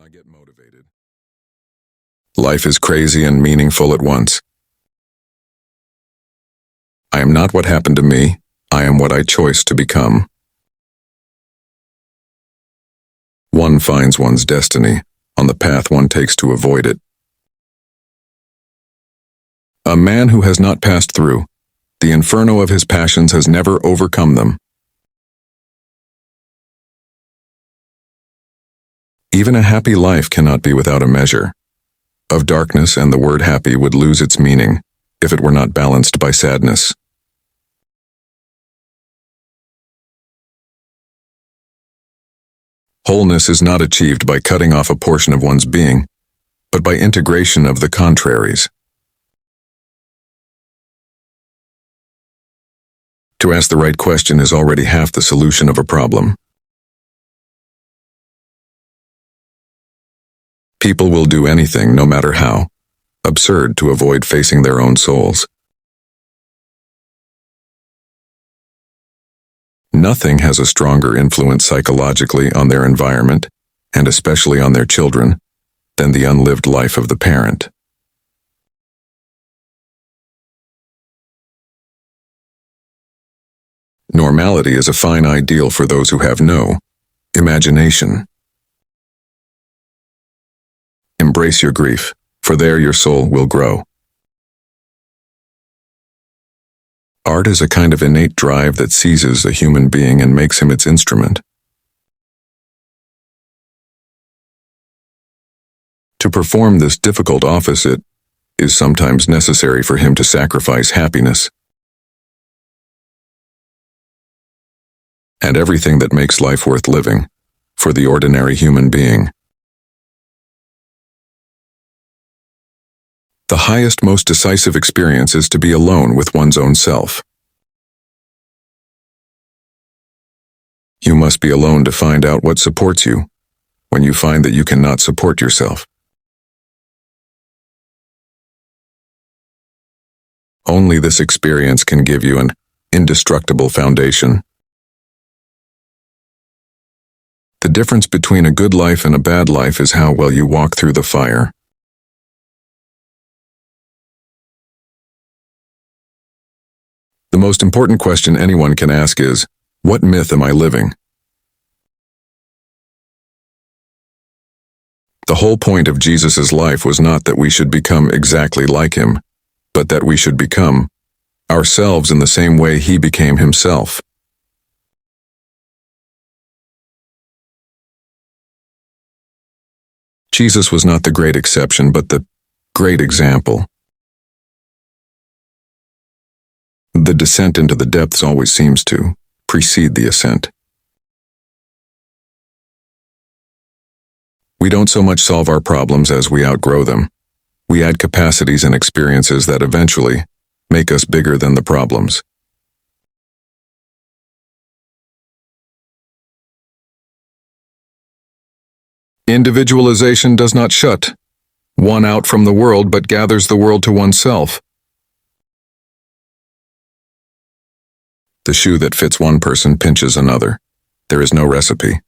I get motivated. Life is crazy and meaningful at once. I am not what happened to me, I am what I chose to become. One finds one's destiny on the path one takes to avoid it. A man who has not passed through the inferno of his passions has never overcome them. Even a happy life cannot be without a measure of darkness, and the word happy would lose its meaning if it were not balanced by sadness. Wholeness is not achieved by cutting off a portion of one's being, but by integration of the contraries. To ask the right question is already half the solution of a problem. People will do anything, no matter how absurd, to avoid facing their own souls. Nothing has a stronger influence psychologically on their environment, and especially on their children, than the unlived life of the parent. Normality is a fine ideal for those who have no imagination. Embrace your grief, for there your soul will grow. Art is a kind of innate drive that seizes a human being and makes him its instrument. To perform this difficult office, it is sometimes necessary for him to sacrifice happiness and everything that makes life worth living for the ordinary human being. The highest, most decisive experience is to be alone with one's own self. You must be alone to find out what supports you when you find that you cannot support yourself. Only this experience can give you an indestructible foundation. The difference between a good life and a bad life is how well you walk through the fire. The most important question anyone can ask is, what myth am I living? The whole point of Jesus' life was not that we should become exactly like him, but that we should become ourselves in the same way he became himself. Jesus was not the great exception, but the great example. The descent into the depths always seems to precede the ascent. We don't so much solve our problems as we outgrow them. We add capacities and experiences that eventually make us bigger than the problems. Individualization does not shut one out from the world, but gathers the world to oneself. The shoe that fits one person pinches another. There is no recipe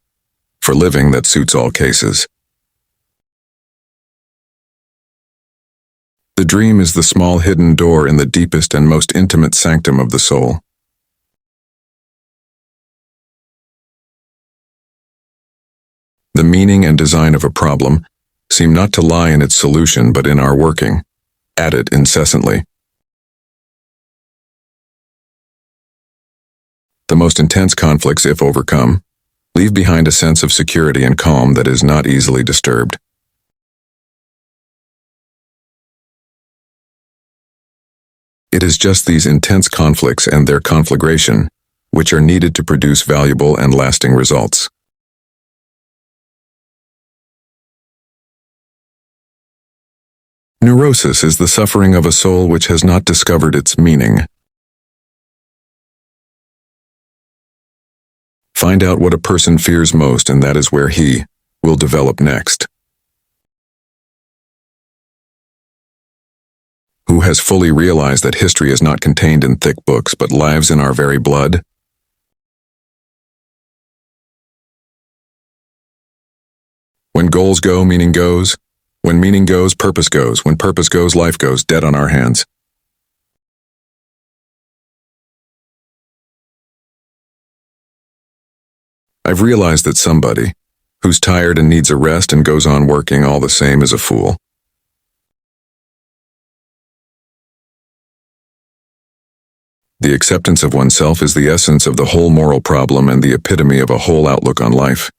for living that suits all cases. The dream is the small hidden door in the deepest and most intimate sanctum of the soul. The meaning and design of a problem seem not to lie in its solution, but in our working at it incessantly. The most intense conflicts, if overcome, leave behind a sense of security and calm that is not easily disturbed. It is just these intense conflicts and their conflagration which are needed to produce valuable and lasting results. Neurosis is the suffering of a soul which has not discovered its meaning. Find out what a person fears most, and that is where he will develop next. Who has fully realized that history is not contained in thick books, but lives in our very blood? When goals go, meaning goes. When meaning goes, purpose goes. When purpose goes, life goes. Dead on our hands. I've realized that somebody who's tired and needs a rest and goes on working all the same is a fool. The acceptance of oneself is the essence of the whole moral problem and the epitome of a whole outlook on life.